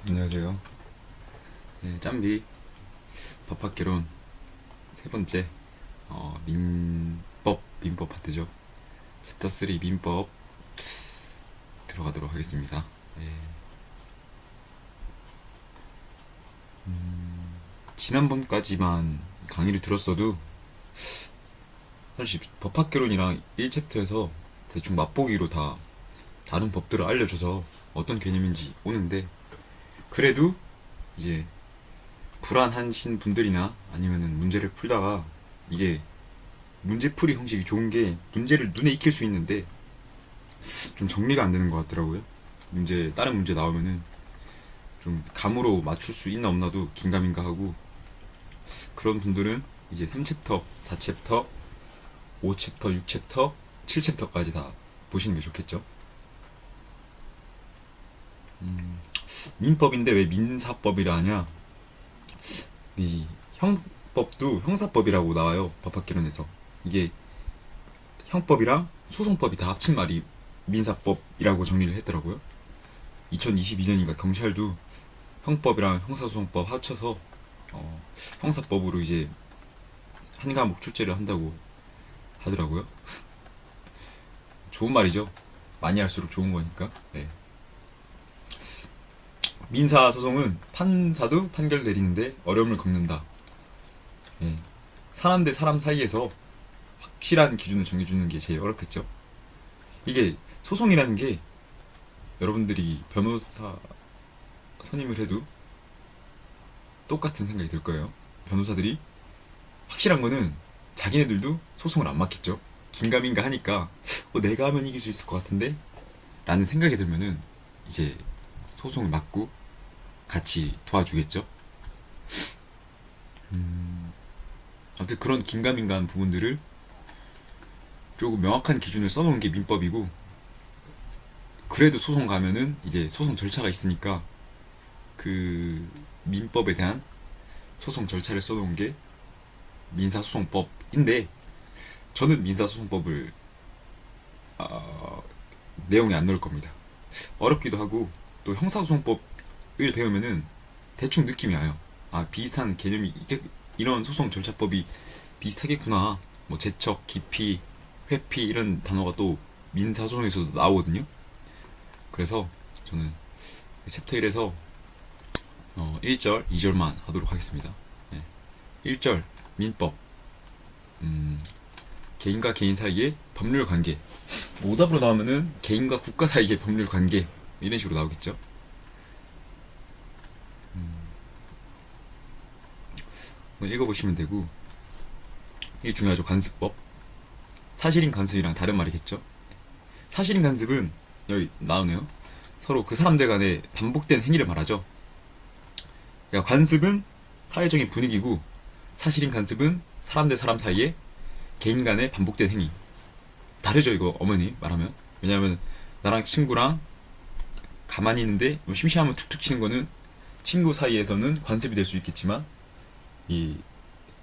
안녕하세요. 네, 짬비 법학개론 세 번째 민법 파트죠. 챕터 3 민법 들어가도록 하겠습니다. 네. 지난번까지만 강의를 들었어도 사실 법학개론이랑 1챕터에서 대충 맛보기로 다 다른 법들을 알려줘서 어떤 개념인지 오는데, 그래도 이제 불안하신 분들이나 아니면은 문제를 풀다가 이게 문제풀이 형식이 좋은 게 문제를 눈에 익힐 수 있는데 좀 정리가 안 되는 것 같더라고요. 다른 문제 나오면은 좀 감으로 맞출 수 있나 없나도 긴가민가 하고, 그런 분들은 이제 3챕터, 4챕터, 5챕터, 6챕터, 7챕터까지 다 보시는 게 좋겠죠. 민법인데 왜 민사법이라 하냐? 이 형법도 형사법이라고 나와요, 법학개론에서. 이게 형법이랑 소송법이 다 합친 말이 민사법이라고 정리를 했더라고요. 2022년인가 경찰도 형법이랑 형사소송법 합쳐서 형사법으로 이제 한 과목 출제를 한다고 하더라고요. 좋은 말이죠. 많이 할수록 좋은 거니까. 네. 민사소송은 판사도 판결 내리는데 어려움을 겪는다. 네. 사람 대 사람 사이에서 확실한 기준을 정해주는 게 제일 어렵겠죠. 이게 소송이라는 게 여러분들이 변호사 선임을 해도 똑같은 생각이 들 거예요. 변호사들이 확실한 거는 자기네들도 소송을 안 맡겠죠. 긴가민가 하니까 내가 하면 이길 수 있을 것 같은데 라는 생각이 들면은 이제 소송을 맡고 같이 도와주겠죠. 아무튼 그런 긴가민가한 부분들을 조금 명확한 기준을 써놓은 게 민법이고, 그래도 소송 가면은 이제 소송 절차가 있으니까 그 민법에 대한 소송 절차를 써놓은 게 민사소송법인데, 저는 민사소송법을 내용에 안 넣을 겁니다. 어렵기도 하고, 또 형사소송법을 배우면은 대충 느낌이 와요. 비슷한 개념이, 이런 소송 절차법이 비슷하겠구나. 뭐 제척, 기피, 회피 이런 단어가 또 민사소송에서도 나오거든요. 그래서 저는 챕터 1에서 1절, 2절만 하도록 하겠습니다. 네. 1절 민법. 개인과 개인 사이의 법률 관계. 오답으로 나오면은 개인과 국가 사이의 법률 관계 이런 식으로 나오겠죠. 읽어보시면 되고, 이게 중요하죠. 관습법. 사실인 간습이랑 다른 말이겠죠. 사실인 간습은 여기 나오네요. 서로 그 사람들 간에 반복된 행위를 말하죠. 그러니까 관습은 사회적인 분위기고, 사실인 간습은 사람 대 사람 사이에 개인 간의 반복된 행위. 다르죠, 이거 어머니 말하면. 왜냐하면 나랑 친구랑 가만히 있는데 뭐 심심하면 툭툭 치는 거는 친구 사이에서는 관습이 될 수 있겠지만, 이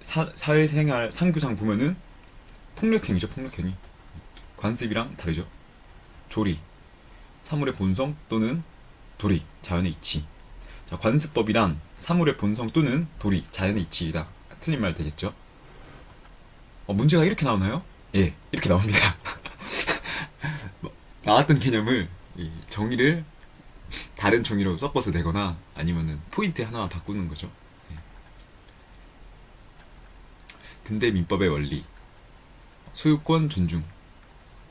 사회생활 상규상 보면은 폭력행위죠, 폭력행위. 관습이랑 다르죠. 조리, 사물의 본성 또는 도리, 자연의 이치. 자, 관습법이란 사물의 본성 또는 도리, 자연의 이치이다. 틀린 말 되겠죠. 문제가 이렇게 나오나요? 예, 이렇게 나옵니다. 나왔던 개념을 정의를 다른 정의로 섞어서 내거나 아니면은 포인트 하나만 바꾸는 거죠. 예. 근대 민법의 원리, 소유권 존중.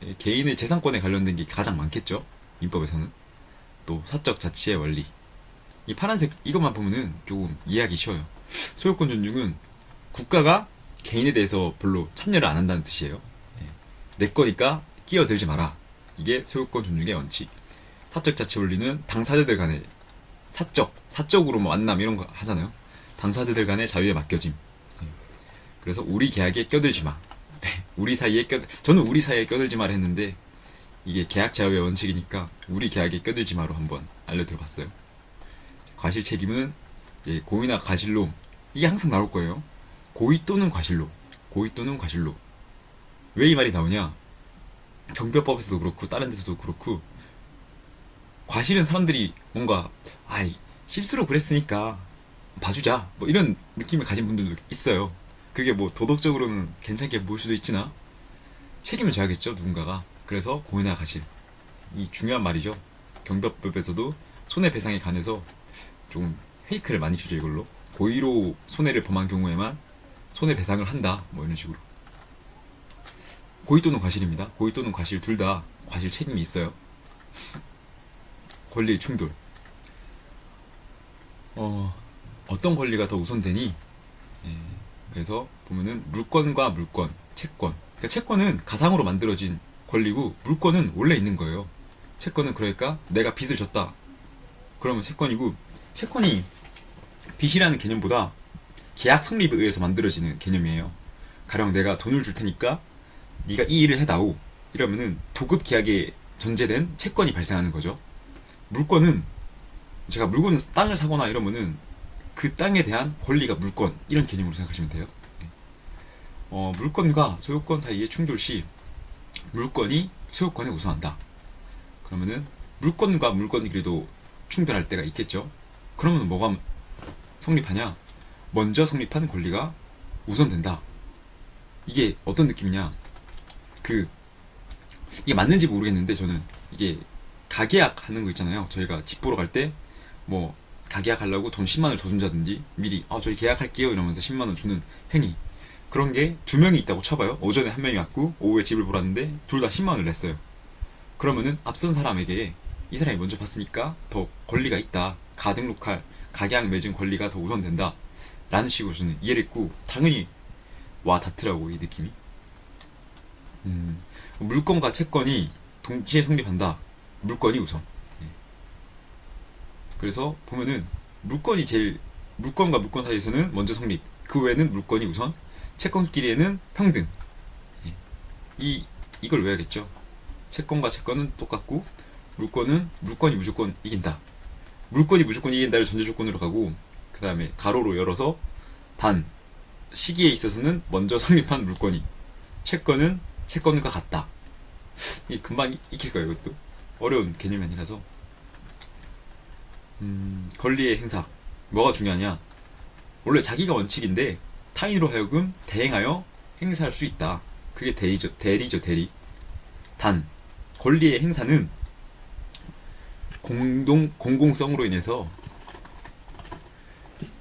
예, 개인의 재산권에 관련된 게 가장 많겠죠. 민법에서는. 또 사적 자치의 원리. 이 파란색 이것만 보면은 조금 이해하기 쉬워요. 소유권 존중은 국가가 개인에 대해서 별로 참여를 안 한다는 뜻이에요. 예. 내 거니까 끼어들지 마라. 이게 소유권 존중의 원칙. 사적 자치 원리는 당사자들 간의 사적으로 뭐 만남 이런 거 하잖아요. 당사자들 간의 자유에 맡겨짐. 예. 그래서 우리 계약에 껴들지 마. 저는 우리 사이에 껴들지 마라 했는데, 이게 계약 자유의 원칙이니까 우리 계약에 껴들지 마로 한번 알려드려봤어요. 과실 책임은 고의나 과실로, 이게 항상 나올 거예요. 고의 또는 과실로, 고의 또는 과실로. 왜 이 말이 나오냐? 경비법에서도 그렇고 다른 데서도 그렇고, 과실은 사람들이 뭔가 실수로 그랬으니까 봐주자 뭐 이런 느낌을 가진 분들도 있어요. 그게 뭐 도덕적으로는 괜찮게 보일 수도 있지나 책임을 져야겠죠 누군가가. 그래서 고의나 가실 이 중요한 말이죠. 경법법에서도 손해배상에 관해서 좀 페이크를 많이 주죠. 이걸로 고의로 손해를 범한 경우에만 손해배상을 한다 뭐 이런 식으로. 고의 또는 과실입니다. 고의 또는 과실 둘 다 과실 책임이 있어요. 권리의 충돌. 어떤 권리가 더 우선되니? 예, 그래서 보면은 물권과 물권, 채권. 그러니까 채권은 가상으로 만들어진 권리고 물권은 원래 있는 거예요. 채권은 그러니까 내가 빚을 졌다. 그러면 채권이고, 채권이 빚이라는 개념보다 계약 성립에 의해서 만들어지는 개념이에요. 가령 내가 돈을 줄 테니까 네가 이 일을 해다오. 이러면은 도급 계약에 전제된 채권이 발생하는 거죠. 물권은 제가 물건 땅을 사거나 이러면은 그 땅에 대한 권리가 물권 이런 개념으로 생각하시면 돼요. 물권과 소유권 사이의 충돌 시 물권이 소유권에 우선한다. 그러면은 물권과 물권끼리도 충돌할 때가 있겠죠. 그러면 뭐가 성립하냐? 먼저 성립한 권리가 우선된다. 이게 어떤 느낌이냐? 이게 맞는지 모르겠는데 저는 이게 가계약 하는 거 있잖아요. 저희가 집 보러 갈 때 뭐 가계약 하려고 돈 10만 원을 더 준다든지 미리 저희 계약할게요 이러면서 10만 원 주는 행위. 그런 게 두 명이 있다고 쳐봐요. 오전에 한 명이 왔고 오후에 집을 보러 왔는데 둘 다 10만 원을 냈어요. 그러면은 앞선 사람에게 이 사람이 먼저 봤으니까 더 권리가 있다. 가등록할 가계약 맺은 권리가 더 우선된다. 라는 식으로 저는 이해를 했고 당연히 와 닿더라고 이 느낌이. 물권과 채권이 동시에 성립한다. 물권이 우선. 그래서 보면은 물권과 물권 사이에서는 먼저 성립. 그 외에는 물권이 우선. 채권끼리에는 평등. 이걸 외워야겠죠. 채권과 채권은 똑같고 물권이 무조건 이긴다. 물권이 무조건 이긴다를 전제 조건으로 가고 그 다음에 가로로 열어서 단 시기에 있어서는 먼저 성립한 물권이 채권은 채권과 같다. 이게 금방 익힐까요? 이것도 어려운 개념이 아니라서. 권리의 행사 뭐가 중요하냐? 원래 자기가 원칙인데 타인으로 하여금 대행하여 행사할 수 있다. 그게 대리죠. 단 권리의 행사는 공공성으로 인해서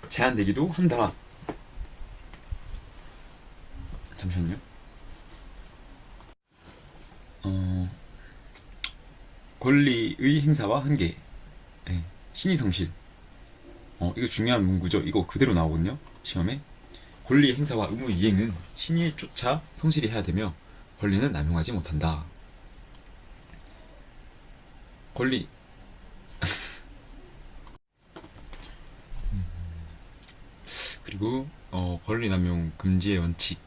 제한되기도 한다. 잠시만요. 권리의 행사와 한계. 네. 신의 성실. 이거 중요한 문구죠. 이거 그대로 나오거든요. 시험에. 권리의 행사와 의무 이행은 신의에 쫓아 성실히 해야 되며 권리는 남용하지 못한다. 권리 그리고 권리 남용 금지의 원칙.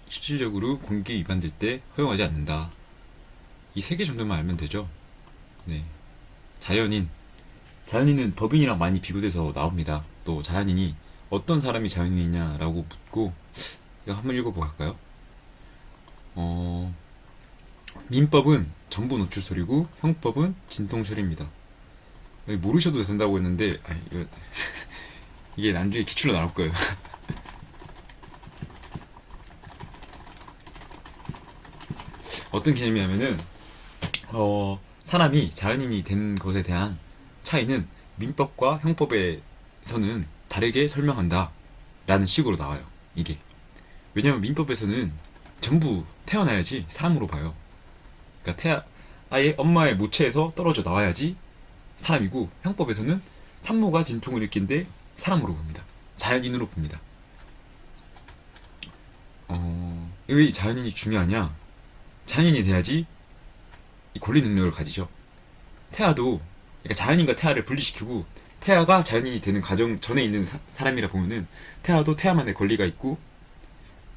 실질적으로 공개 위반될 때 허용하지 않는다. 이 세 개 정도만 알면 되죠. 네. 자연인은 법인이랑 많이 비교돼서 나옵니다. 또 자연인이 어떤 사람이 자연인이냐라고 묻고 이거 한번 읽어보고 갈까요? 민법은 전부 노출설이고 형법은 진통설입니다. 모르셔도 된다고 했는데 이게 나중에 기출로 나올 거예요. 어떤 개념이냐면은 사람이 자연인이 된 것에 대한 차이는 민법과 형법에서는 다르게 설명한다 라는 식으로 나와요. 이게 왜냐면 민법에서는 전부 태어나야지 사람으로 봐요. 그러니까 아예 엄마의 모체에서 떨어져 나와야지 사람이고, 형법에서는 산모가 진통을 느낀데 사람으로 봅니다. 자연인으로 봅니다. 왜 자연인이 중요하냐? 자연인이 돼야지 이 권리 능력을 가지죠. 태아도, 그러니까 자연인과 태아를 분리시키고 태아가 자연인이 되는 과정 전에 있는 사람이라 보면은 태아도 태아만의 권리가 있고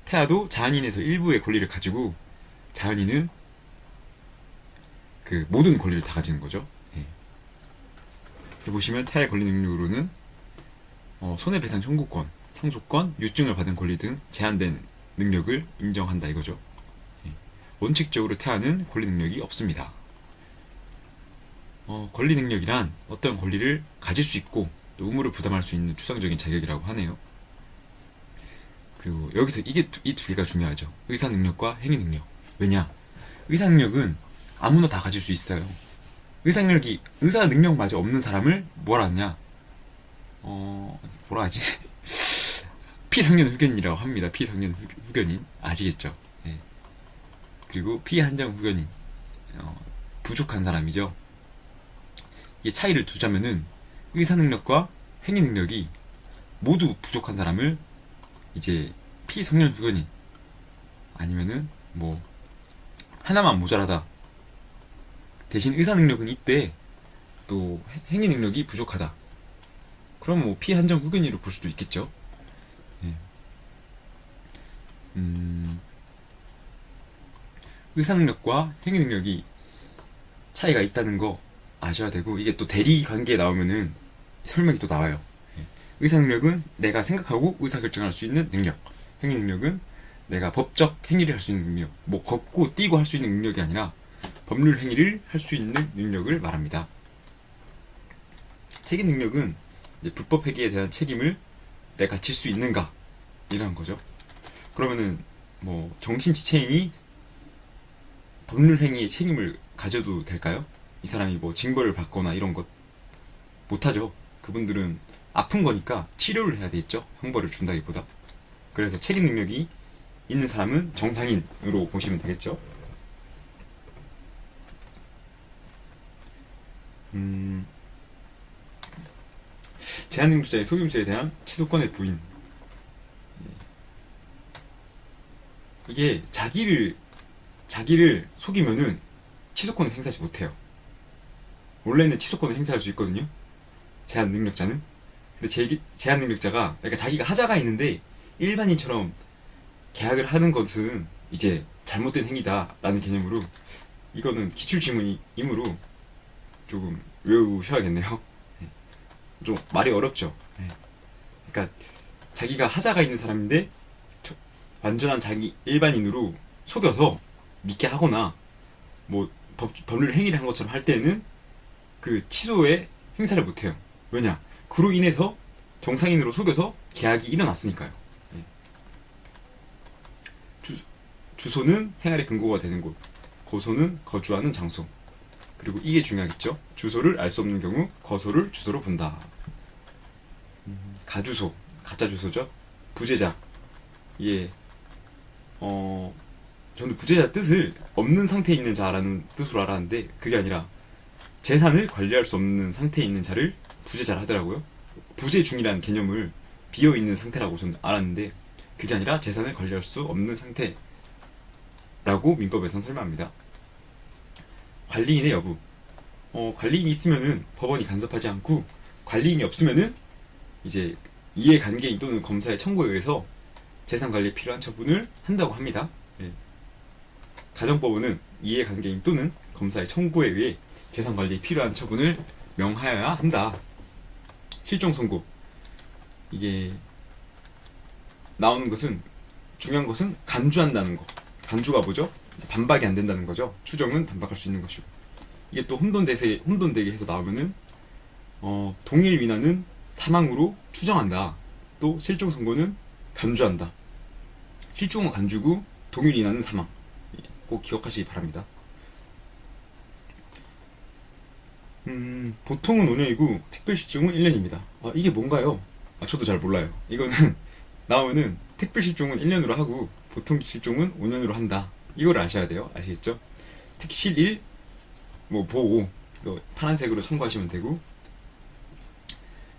태아도 자연인에서 일부의 권리를 가지고 자연인은 그 모든 권리를 다 가지는 거죠. 예. 여기 보시면 태아의 권리 능력으로는 손해배상 청구권, 상속권, 유증을 받은 권리 등 제한된 능력을 인정한다 이거죠. 예. 원칙적으로 태아는 권리 능력이 없습니다. 권리 능력이란 어떤 권리를 가질 수 있고 또 의무를 부담할 수 있는 추상적인 자격이라고 하네요. 그리고 여기서 이 두 개가 중요하죠. 의사 능력과 행위 능력. 왜냐? 의사 능력은 아무나 다 가질 수 있어요. 의사 능력마저 없는 사람을 뭐라 하냐? 뭐라 하지? 피성년 후견인이라고 합니다. 피성년 후견인 아시겠죠? 네. 그리고 피한정 후견인 부족한 사람이죠. 이게 차이를 두자면은 의사 능력과 행위 능력이 모두 부족한 사람을 이제 피성년 후견인 아니면은 뭐 하나만 모자라다 대신 의사 능력은 있대 또 행위 능력이 부족하다 그럼 뭐 피한정 후견인으로 볼 수도 있겠죠. 예. 의사 능력과 행위 능력이 차이가 있다는 거 아셔야 되고 이게 또 대리 관계에 나오면은 설명이 또 나와요. 예. 의사 능력은 내가 생각하고 의사결정할 수 있는 능력, 행위 능력은 내가 법적 행위를 할 수 있는 능력, 뭐 걷고 뛰고 할 수 있는 능력이 아니라 법률 행위를 할 수 있는 능력을 말합니다. 책임 능력은 이제 불법 행위에 대한 책임을 내가 질 수 있는가 이런 거죠. 그러면은 뭐 정신지체인이 법률 행위의 책임을 가져도 될까요? 이 사람이 뭐 징벌을 받거나 이런 것 못하죠. 그분들은 아픈 거니까 치료를 해야 되겠죠. 형벌을 준다기보다. 그래서 책임 능력이 있는 사람은 정상인으로 보시면 되겠죠. 제한능력자의 속임수에 대한 취소권의 부인. 이게 자기를 속이면은 취소권을 행사하지 못해요. 원래는 취소권을 행사할 수 있거든요. 제한능력자는. 근데 제한능력자가 그러니까 자기가 하자가 있는데 일반인처럼 계약을 하는 것은 이제 잘못된 행위다라는 개념으로 이거는 기출지문이므로 조금 외우셔야겠네요. 좀 말이 어렵죠. 그러니까 자기가 하자가 있는 사람인데 완전한 자기 일반인으로 속여서 믿게 하거나 뭐 법률 행위를 한 것처럼 할 때는 그 취소에 행사를 못해요. 왜냐? 그로 인해서 정상인으로 속여서 계약이 일어났으니까요. 주소는 생활의 근거가 되는 곳, 거소는 거주하는 장소. 그리고 이게 중요하겠죠. 주소를 알 수 없는 경우 거소를 주소로 본다. 가주소, 가짜 주소죠. 부재자. 이게 저는 부재자 뜻을 없는 상태에 있는 자라는 뜻으로 알았는데 그게 아니라 재산을 관리할 수 없는 상태에 있는 자를 부재자라 하더라고요. 부재 중이라는 개념을 비어있는 상태라고 저는 알았는데 그게 아니라 재산을 관리할 수 없는 상태라고 민법에서는 설명합니다. 관리인의 여부. 관리인이 있으면은 법원이 간섭하지 않고 관리인이 없으면은 이제 이해관계인 또는 검사의 청구에 의해서 재산관리에 필요한 처분을 한다고 합니다. 예. 가정법원은 이해관계인 또는 검사의 청구에 의해 재산관리에 필요한 처분을 명하여야 한다. 실종선고. 이게 나오는 것은 중요한 것은 간주한다는 거. 간주가 뭐죠? 반박이 안 된다는 거죠. 추정은 반박할 수 있는 것이고. 이게 또 혼돈되게 해서 나오면은 동일 위반은 사망으로 추정한다. 또 실종 선고는 간주한다. 실종은 간주고 동일 위반은 사망. 꼭 기억하시기 바랍니다. 보통은 5년이고 특별실종은 1년입니다. 이게 뭔가요? 저도 잘 몰라요. 이거는 나오면은 특별실종은 1년으로 하고 보통 실종은 5년으로 한다. 이걸 아셔야 돼요. 아시겠죠? 특실 1, 뭐 보호 이거 파란색으로 첨부하시면 되고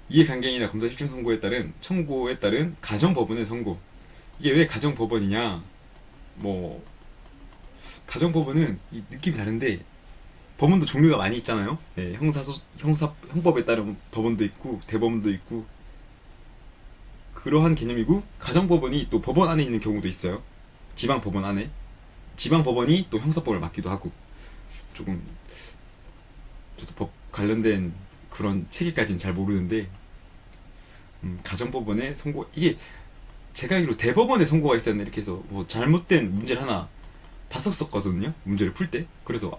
이해관계인이나 검사 실종 선고에 따른 청구에 따른 가정법원의 선고. 이게 왜 가정법원이냐? 뭐 가정법원은 이 느낌이 다른데 법원도 종류가 많이 있잖아요. 네, 형법에 따른 법원도 있고 대법원도 있고 그러한 개념이고 가정법원이 또 법원 안에 있는 경우도 있어요. 지방법원 안에 지방법원이 또 형사법을 맡기도 하고 조금 저도 법 관련된 그런 체계까지는 잘 모르는데 가정법원의 선고 이게 제가 알기로 대법원의 선고가 있었나 이렇게 해서 뭐 잘못된 문제를 하나 봤었거든요. 문제를 풀 때. 그래서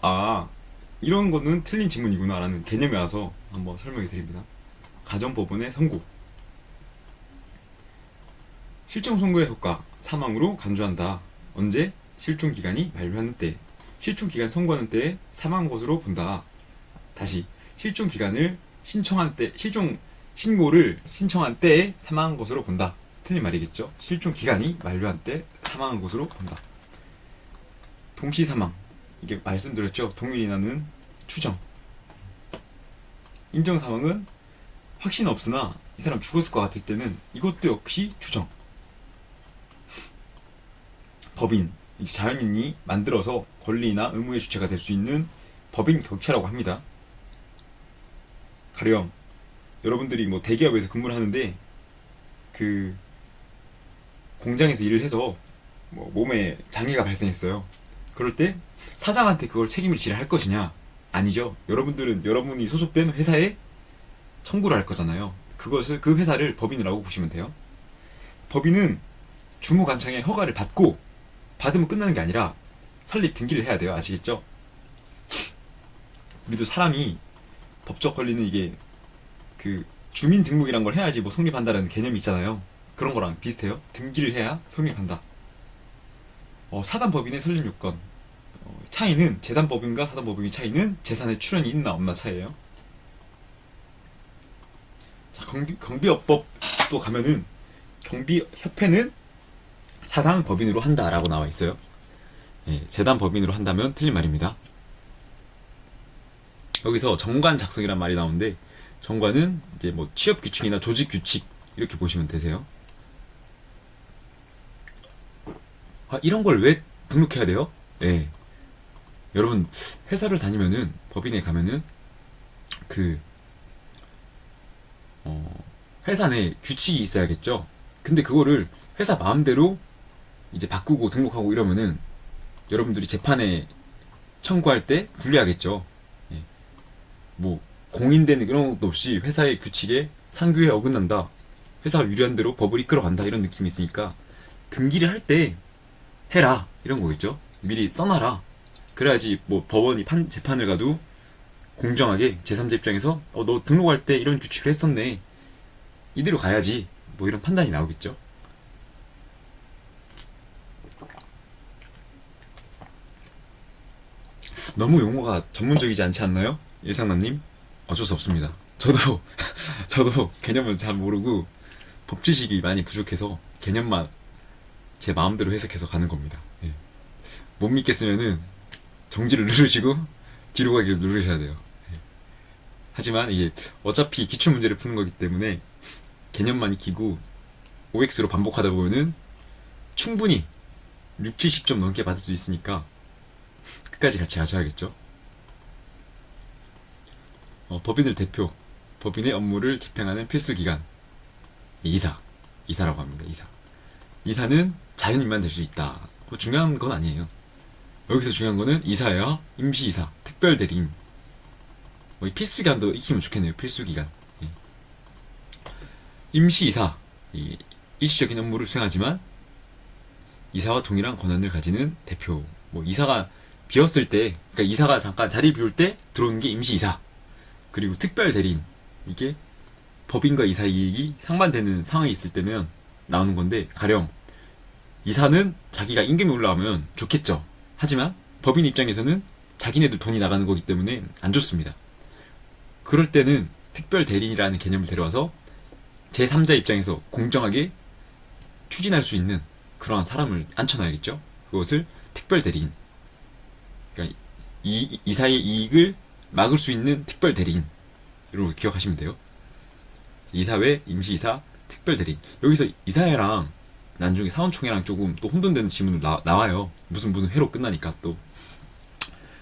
이런 거는 틀린 지문이구나 라는 개념이 와서 한번 설명해 드립니다. 가정법원의 선고. 실종 선고의 효과, 사망으로 간주한다. 언제? 실종 기간이 만료하는 때. 실종 기간 선고하는 때에 사망한 것으로 본다. 다시, 실종 기간을 신청한 때, 실종 신고를 신청한 때에 사망한 것으로 본다. 틀린 말이겠죠. 실종 기간이 만료한 때 사망한 것으로 본다. 동시 사망. 이게 말씀드렸죠. 동일이 나는 추정. 인정 사망은 확신 없으나 이 사람 죽었을 것 같을 때는 이것도 역시 추정. 법인, 자연인이 만들어서 권리나 의무의 주체가 될 수 있는 법인 격차라고 합니다. 가령 여러분들이 뭐 대기업에서 근무를 하는데 그 공장에서 일을 해서 뭐 몸에 장애가 발생했어요. 그럴 때 사장한테 그걸 책임을 지를 할 것이냐? 아니죠. 여러분들은 여러분이 소속된 회사에 청구를 할 거잖아요. 그것을 그 회사를 법인이라고 보시면 돼요. 법인은 주무관청의 허가를 받고 받으면 끝나는 게 아니라 설립 등기를 해야 돼요. 아시겠죠? 우리도 사람이 법적 권리는 이게 그 주민등록이란 걸 해야지 뭐 성립한다라는 개념이 있잖아요. 그런 거랑 비슷해요. 등기를 해야 성립한다. 사단법인의 설립 요건. 차이는 재단법인과 사단법인의 차이는 재산의 출현이 있나 없나 차이예요. 자, 경비업법 또 가면은 경비협회는 사단법인으로 한다라고 나와 있어요. 예, 재단법인으로 한다면 틀린 말입니다. 여기서 정관 작성이란 말이 나오는데 정관은 이제 뭐 취업 규칙이나 조직 규칙 이렇게 보시면 되세요. 이런 걸 왜 등록해야 돼요? 예. 여러분 회사를 다니면은 법인에 가면은 그 회사 내 규칙이 있어야겠죠. 근데 그거를 회사 마음대로 이제 바꾸고 등록하고 이러면은 여러분들이 재판에 청구할 때 불리하겠죠. 예. 뭐 공인된 그런 것도 없이 회사의 규칙에 상규에 어긋난다. 회사가 유리한 대로 법을 이끌어간다 이런 느낌이 있으니까 등기를 할 때 해라 이런 거겠죠. 미리 써놔라. 그래야지 뭐 법원이 재판을 가도 공정하게 제3자 입장에서 너 등록할 때 이런 규칙을 했었네. 이대로 가야지. 뭐 이런 판단이 나오겠죠. 너무 용어가 전문적이지 않지 않나요? 일상남님? 어쩔 수 없습니다. 저도 개념을 잘 모르고 법 지식이 많이 부족해서 개념만 제 마음대로 해석해서 가는 겁니다. 예. 못 믿겠으면은 정지를 누르시고 뒤로 가기를 누르셔야 돼요. 예. 하지만 이게 어차피 기출문제를 푸는 거기 때문에 개념만 익히고 OX로 반복하다 보면은 충분히 6, 70점 넘게 받을 수 있으니까 끝까지 같이 하셔야겠죠. 법인을 대표, 법인의 업무를 집행하는 필수기관 이사라고 합니다. 이사는 자연인만 될 수 있다. 중요한 건 아니에요. 여기서 중요한 거는 이사야 임시이사, 특별대리인. 이 필수기관도 익히면 좋겠네요. 필수기관. 예. 임시이사, 일시적인 업무를 수행하지만 이사와 동일한 권한을 가지는 대표. 이사가 비었을 때, 그러니까 이사가 잠깐 자리 비울 때 들어오는 게 임시이사. 그리고 특별대리인. 이게 법인과 이사의 이익이 상반되는 상황이 있을 때면 나오는 건데, 가령 이사는 자기가 임금이 올라오면 좋겠죠. 하지만 법인 입장에서는 자기네들 돈이 나가는 거기 때문에 안 좋습니다. 그럴 때는 특별대리인이라는 개념을 데려와서 제3자 입장에서 공정하게 추진할 수 있는 그러한 사람을 앉혀놔야겠죠. 그것을 특별대리인. 그러니까 이사의 이익을 막을 수 있는 특별대리인으로 기억하시면 돼요. 이사회, 임시이사, 특별대리인. 여기서 이사회랑 나중에 사원총회랑 조금 또 혼돈되는 지문이 나와요. 무슨 회로 끝나니까 또.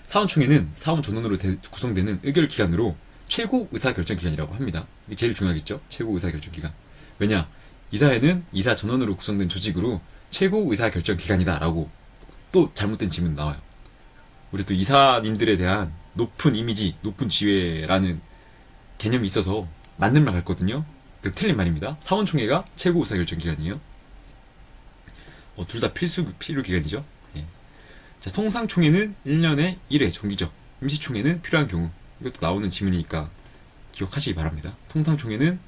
사원총회는 사원 전원으로 구성되는 의결기관으로 최고 의사결정기관이라고 합니다. 이게 제일 중요하겠죠. 최고 의사결정기관. 왜냐? 이사회는 이사 전원으로 구성된 조직으로 최고 의사결정기관이다 라고 또 잘못된 지문 나와요. 우리 또 이사님들에 대한 높은 이미지, 높은 지위라는 개념이 있어서 맞는 말 같거든요. 그 틀린 말입니다. 사원총회가 최고 의사결정기관이에요. 둘 다 필요기관이죠. 예. 자, 통상총회는 1년에 1회 정기적 임시총회는 필요한 경우. 이것도 나오는 지문이니까 기억하시기 바랍니다. 통상총회는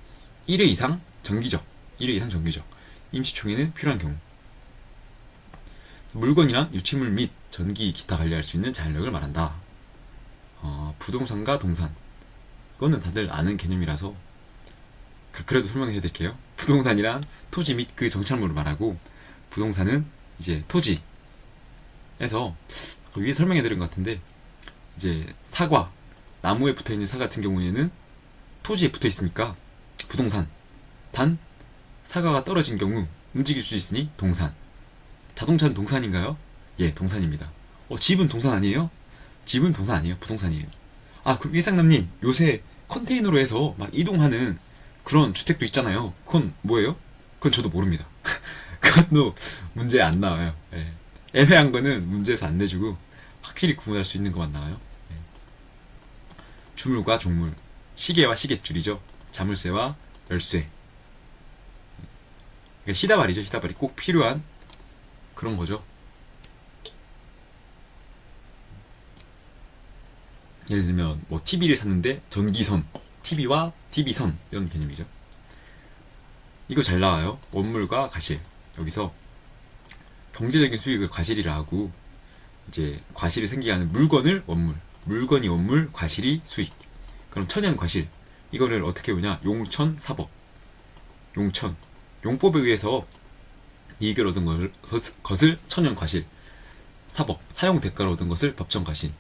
1회 이상 정기적. 1회 이상 정기적. 임시총회는 필요한 경우. 물건이나 유치물 및 전기, 기타 관리할 수 있는 자율력을 말한다. 부동산과 동산. 이거는 다들 아는 개념이라서 그래도 설명해 드릴게요. 부동산이란 토지 및 그 정착물을 말하고, 부동산은 이제 토지에서 위에 설명해 드린 것 같은데, 이제 사과, 나무에 붙어 있는 사과 같은 경우에는 토지에 붙어 있으니까 부동산. 단 사과가 떨어진 경우 움직일 수 있으니 동산. 자동차는 동산인가요? 예, 동산입니다. 집은 동산 아니에요? 집은 동산 아니에요. 부동산이에요. 그럼 일상남님, 요새 컨테이너로 해서 막 이동하는 그런 주택도 있잖아요. 그건 뭐예요? 그건 저도 모릅니다. 그것도 문제 안 나와요. 예. 애매한 거는 문제에서 안 내주고 확실히 구분할 수 있는 것만 나와요. 예. 주물과 종물, 시계와 시계줄이죠. 자물쇠와 열쇠. 그러니까 시다발이죠. 시다발이 꼭 필요한 그런 거죠. 예를 들면 뭐 TV를 샀는데 전기선, TV와 TV선 이런 개념이죠. 이거 잘 나와요. 원물과 과실. 여기서 경제적인 수익을 과실이라 하고, 이제 과실이 생기게 하는 물건을 원물, 물건이 원물, 과실이 수익. 그럼 천연 과실, 이거를 어떻게 보냐? 용천사법. 용법에 의해서 이익을 얻은 것을 천연 과실, 사법, 사용 대가로 얻은 것을 법정 과실.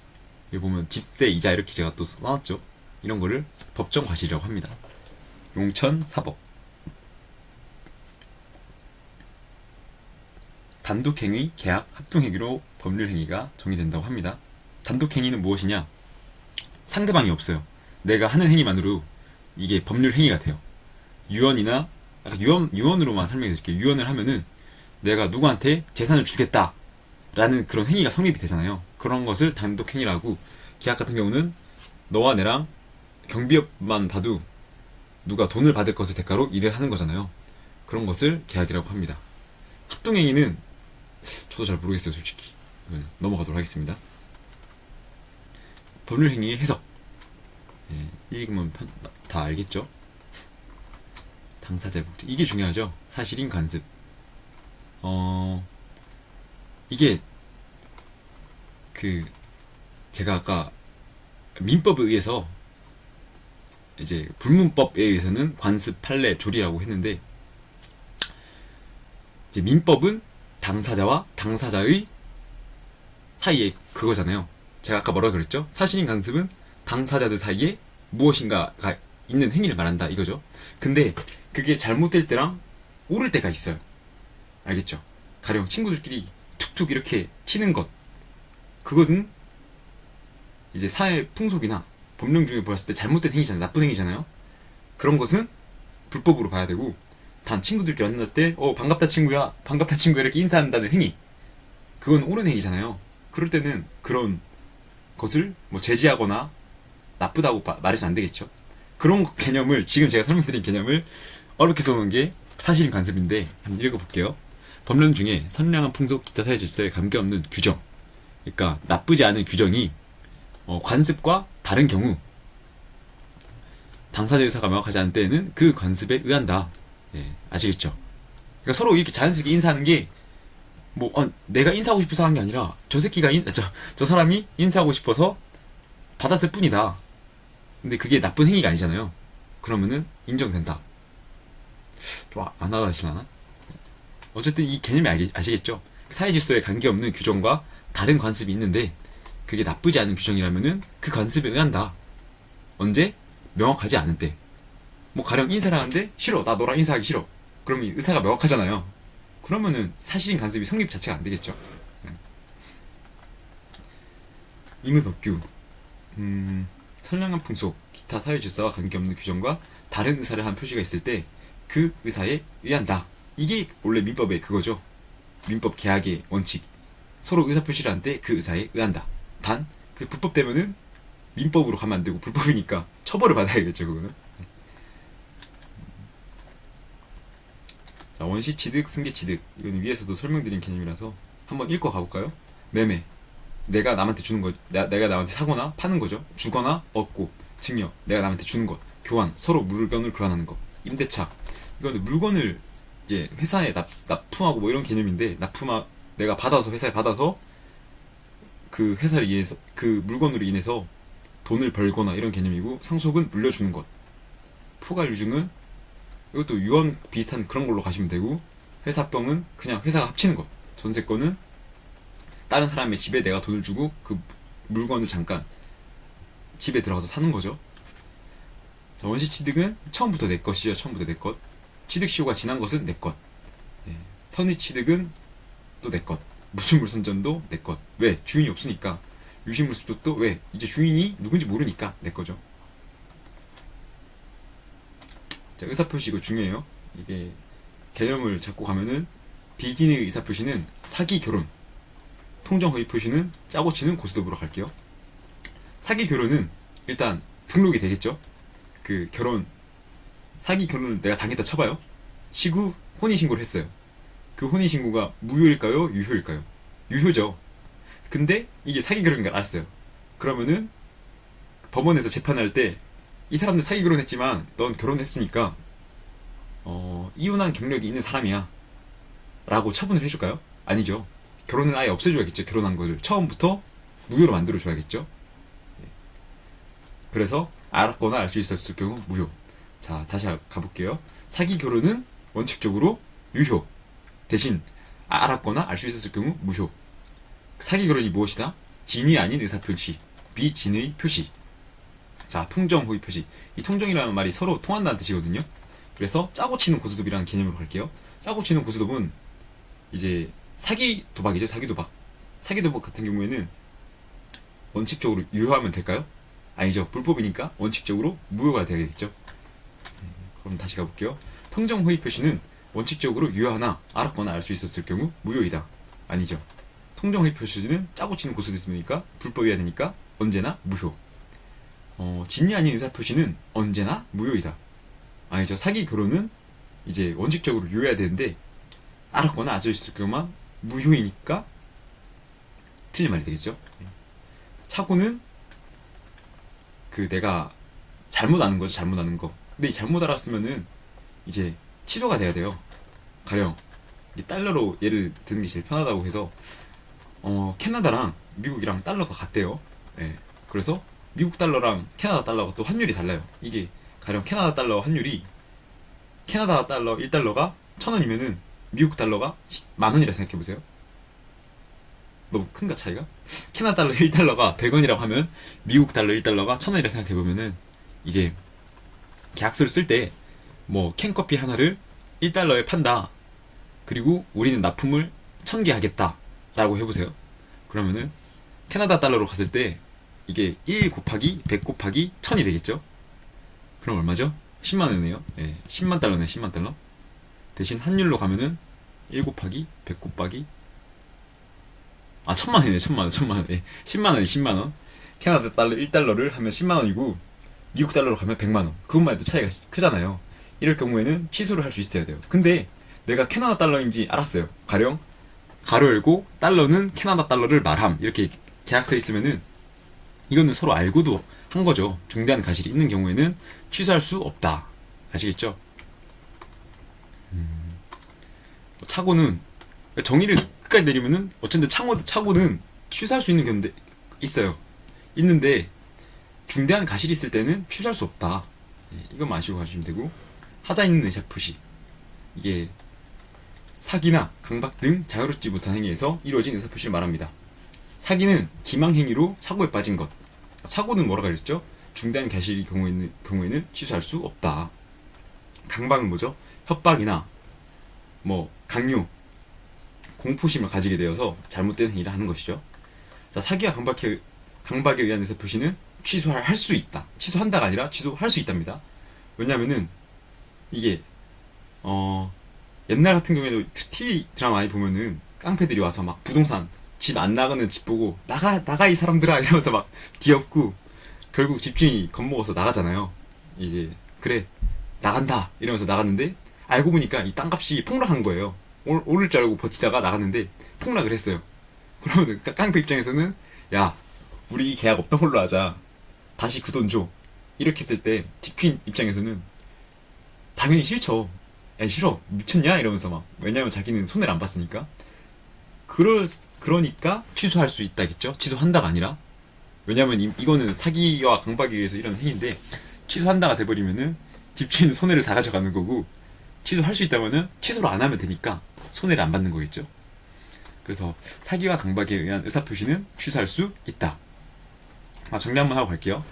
여기 보면 집세, 이자 이렇게 제가 또 써놨죠. 이런 거를 법정 과실이라고 합니다. 용천사법. 단독행위, 계약, 합동행위로 법률행위가 정의된다고 합니다. 단독행위는 무엇이냐? 상대방이 없어요. 내가 하는 행위만으로 이게 법률행위가 돼요. 유언이나, 유언으로만 설명해 드릴게요. 유언을 하면은 내가 누구한테 재산을 주겠다 라는 그런 행위가 성립이 되잖아요. 그런 것을 단독행위라고, 계약 같은 경우는 너와 내랑 경비업만 봐도 누가 돈을 받을 것을 대가로 일을 하는 거잖아요. 그런 것을 계약이라고 합니다. 합동행위는 저도 잘 모르겠어요, 솔직히. 넘어가도록 하겠습니다. 법률행위의 해석. 예, 읽으면 다 알겠죠? 당사자의 목적. 이게 중요하죠. 사실인 간습. 이게 제가 아까 민법에 의해서, 이제 불문법에 의해서는 관습, 판례, 조리라고 했는데, 이제 민법은 당사자와 당사자의 사이에 그거잖아요. 제가 아까 뭐라 그랬죠? 사실인 간습은 당사자들 사이에 무엇인가가 있는 행위를 말한다 이거죠. 근데 그게 잘못될 때랑 옳을 때가 있어요. 알겠죠? 가령 친구들끼리 툭툭 이렇게 치는 것, 그것은 이제 사회 풍속이나 법령 중에 보았을 때 잘못된 행위잖아요. 나쁜 행위잖아요. 그런 것은 불법으로 봐야 되고, 단 친구들끼리 만났을 때 반갑다 친구야, 반갑다 친구야 이렇게 인사한다는 행위, 그건 옳은 행위잖아요. 그럴 때는 그런 것을 뭐 제지하거나 나쁘다고 말해서는 안 되겠죠. 그런 개념을, 지금 제가 설명드린 개념을 어렵게 써놓은 게 사실인 간섭인데, 한번 읽어볼게요. 법령 중에 선량한 풍속, 기타 사회 질서에 관계없는 규정, 그러니까 나쁘지 않은 규정이 관습과 다른 경우, 당사자 의사가 명확하지 않은 때에는 그 관습에 의한다. 예, 아시겠죠? 그러니까 서로 이렇게 자연스럽게 인사하는 게 내가 인사하고 싶어서 하는 게 아니라 저 새끼가 저 사람이 인사하고 싶어서 받았을 뿐이다. 근데 그게 나쁜 행위가 아니잖아요. 그러면은 인정된다. 좀 안 와닿으시려나? 어쨌든 이 개념이 아시겠죠? 사회질서에 관계없는 규정과 다른 관습이 있는데 그게 나쁘지 않은 규정이라면은 그 관습에 의한다. 언제? 명확하지 않은 때. 가령 인사를 하는데 싫어, 나 너랑 인사하기 싫어. 그러면 의사가 명확하잖아요. 그러면은 사실인 간섭이 성립 자체가 안 되겠죠. 임의법규. 선량한 풍속, 기타 사회 질서와 관계없는 규정과 다른 의사를 한 표시가 있을 때 그 의사에 의한다. 이게 원래 민법의 그거죠. 민법 계약의 원칙. 서로 의사 표시를 한 때 그 의사에 의한다. 단 그 불법되면은 민법으로 가면 안 되고 불법이니까 처벌을 받아야겠죠, 그거는. 자, 원시 취득, 승계 취득. 이건 위에서도 설명드린 개념이라서 한번 읽고 가볼까요? 매매. 내가 남한테 주는 거, 내가 남한테 사거나 파는 거죠. 주거나 얻고, 증여, 내가 남한테 주는 것, 교환, 서로 물건을 교환하는 거, 임대차. 이거는 물건을 이제 회사에 납품하고 뭐 이런 개념인데, 내가 받아서 회사에 받아서 그 회사를 인해서 그 물건으로 인해서 돈을 벌거나 이런 개념이고, 상속은 물려주는 것. 포괄 유증은 이것도 유언 비슷한 그런 걸로 가시면 되고, 회사병은 그냥 회사가 합치는 것. 전세권은 다른 사람의 집에 내가 돈을 주고 그 물건을 잠깐 집에 들어가서 사는 거죠. 자, 원시취득은 처음부터 내 것이요. 처음부터 내 것. 취득시효가 지난 것은 내 것. 예. 선의취득은 또 내 것. 무주물선전도 내 것. 왜? 주인이 없으니까. 유실물습도 왜? 이제 주인이 누군지 모르니까 내 거죠. 자, 의사표시 이거 중요해요. 이게 개념을 잡고 가면은 비진의 의사표시는 사기 결혼, 통정허위 표시는 짜고 치는 고스톱으로 갈게요. 사기 결혼은 일단 등록이 되겠죠. 그 사기 결혼을 내가 당했다 쳐봐요. 치고 혼인신고를 했어요. 그 혼인신고가 무효일까요? 유효일까요? 유효죠. 근데 이게 사기 결혼인 걸 알았어요. 그러면은 법원에서 재판할 때 이 사람들 사기 결혼했지만 넌 결혼했으니까 이혼한 경력이 있는 사람이야 라고 처분을 해줄까요? 아니죠. 결혼을 아예 없애줘야겠죠. 결혼한 것을 처음부터 무효로 만들어줘야겠죠. 그래서 알았거나 알 수 있었을 경우 무효. 자, 다시 가볼게요. 사기 결혼은 원칙적으로 유효. 대신 알았거나 알 수 있었을 경우 무효. 사기 결혼이 무엇이다? 진이 아닌 의사표시, 비진의 표시. 자, 통정 호의 표시. 이 통정이라는 말이 서로 통한다는 뜻이거든요. 그래서 짜고 치는 고스톱이라는 개념으로 갈게요. 짜고 치는 고스톱은 이제 사기 도박이죠. 사기 도박. 사기 도박 같은 경우에는 원칙적으로 유효하면 될까요? 아니죠. 불법이니까 원칙적으로 무효가 되겠죠. 그럼 다시 가볼게요. 통정 호의 표시는 원칙적으로 유효하나 알았거나 알 수 있었을 경우 무효이다. 아니죠. 통정 호의 표시는 짜고 치는 고스톱이니까 불법이어야 되니까 언제나 무효. 진이 아닌 의사 표시는 언제나 무효이다. 아니죠. 사기 결혼은 이제 원칙적으로 유효해야 되는데 알았거나 알 수 있을 경우만 무효이니까 틀린 말이 되겠죠. 착오는 그 내가 잘못 아는 거죠. 잘못 아는 거. 근데 이 잘못 알았으면은 이제 취소가 돼야 돼요. 가령 달러로 예를 드는 게 제일 편하다고 해서 캐나다랑 미국이랑 달러가 같대요. 예. 그래서 미국 달러랑 캐나다 달러가 또 환율이 달라요. 이게 가령 캐나다 달러 환율이 캐나다 달러 1달러가 1,000원이면은 미국 달러가 10,000원이라 생각해보세요. 너무 큰가 차이가? 캐나다 달러 1달러가 100원이라고 하면 미국 달러 1달러가 1,000원이라 생각해보면은 이제 계약서를 쓸 때 뭐 캔커피 하나를 1달러에 판다. 그리고 우리는 납품을 1,000개 하겠다 라고 해보세요. 그러면은 캐나다 달러로 갔을 때 이게 1 곱하기 100 곱하기 1000이 되겠죠. 그럼 얼마죠? 10만원이네요. 예, 10만 달러네. 10만 달러. 대신 환율로 가면은 1 곱하기 100 곱하기 1000만원이네. 1000만원 1000만원. 예, 10만원이 10만원. 캐나다 달러 1달러를 하면 10만원이고 미국 달러로 가면 100만원. 그것만 해도 차이가 크잖아요. 이럴 경우에는 취소를 할 수 있어야 돼요. 근데 내가 캐나다 달러인지 알았어요. 가령 가로 열고 달러는 캐나다 달러를 말함 이렇게 계약서에 있으면은 이거는 서로 알고도 한 거죠. 중대한 가실이 있는 경우에는 취소할 수 없다. 아시겠죠? 착오는 정의를 끝까지 내리면은 어쨌든 착오는 취소할 수 있는 견데 있어요. 있는데 중대한 가실이 있을 때는 취소할 수 없다. 이것만 아시고 가시면 되고, 하자 있는 의사 표시. 이게 사기나 강박 등 자유롭지 못한 행위에서 이루어진 의사 표시를 말합니다. 사기는 기망 행위로 착오에 빠진 것. 착오는 뭐라고 했죠? 중대한 가실의 경우에는 취소할 수 없다. 강박은 뭐죠? 협박이나 뭐 강요, 공포심을 가지게 되어서 잘못된 행위를 하는 것이죠. 자, 사기와 강박에 의한 의사 표시는 취소할 수 있다. 취소한다가 아니라 취소할 수 있답니다. 왜냐면은 이게 옛날 같은 경우에도 TV 드라마 많이 보면은 깡패들이 와서 막 부동산 집 안 나가는 집 보고 나가 이 사람들아 이러면서 막 뒤엎고 결국 집주인이 겁먹어서 나가잖아요. 이제 그래 나간다 이러면서 나갔는데 알고 보니까 이 땅값이 폭락한 거예요. 오를 줄 알고 버티다가 나갔는데 폭락을 했어요. 그러면 깡패 입장에서는 야, 우리 이 계약 없던 걸로 하자. 다시 그 돈 줘. 이렇게 했을 때 집주인 입장에서는 당연히 싫죠. 야, 싫어. 미쳤냐? 이러면서 막. 왜냐면 자기는 손해를 안 봤으니까. 그러니까 취소할 수 있다겠죠? 취소한다가 아니라. 왜냐면 이거는 사기와 강박에 의해서 이런 행위인데, 취소한다가 돼버리면은 집주인은 손해를 다 가져가는 거고, 취소할 수 있다면은 취소를 안 하면 되니까 손해를 안 받는 거겠죠? 그래서 사기와 강박에 의한 의사표시는 취소할 수 있다. 정리 한번 하고 갈게요.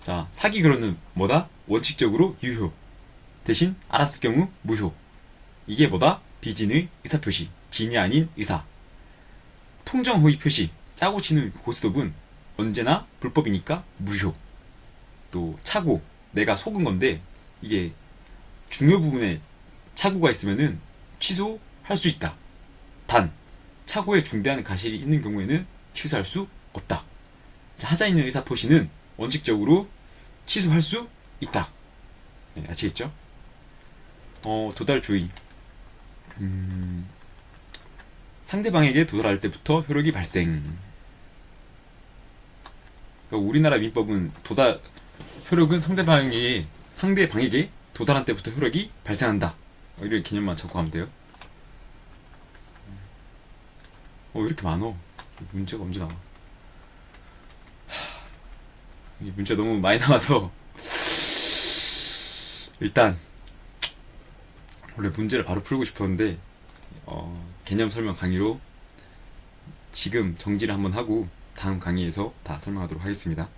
자, 사기 결혼은 뭐다? 원칙적으로 유효. 대신 알았을 경우 무효. 이게 뭐다? 비진의 의사표시. 진이 아닌 의사. 통정호의 표시. 짜고 치는 고스톱은 언제나 불법이니까 무효. 또 착오. 내가 속은 건데 이게 중요 부분에 착오가 있으면은 취소할 수 있다. 단 착오에 중대한 가실이 있는 경우에는 취소할 수 없다. 자, 하자 있는 의사표시는 원칙적으로 취소할 수 있다. 네, 아시겠죠? 도달 주의. 상대방에게 도달할 때부터 효력이 발생. 그러니까 우리나라 민법은 효력은 상대방에게 도달한 때부터 효력이 발생한다. 이런 개념만 잡고 가면 돼요. 왜 이렇게 많어? 문제가 언제 나와? 이 문제 너무 많이 남아서 일단 원래 문제를 바로 풀고 싶었는데 개념 설명 강의로 지금 정지를 한번 하고 다음 강의에서 다 설명하도록 하겠습니다.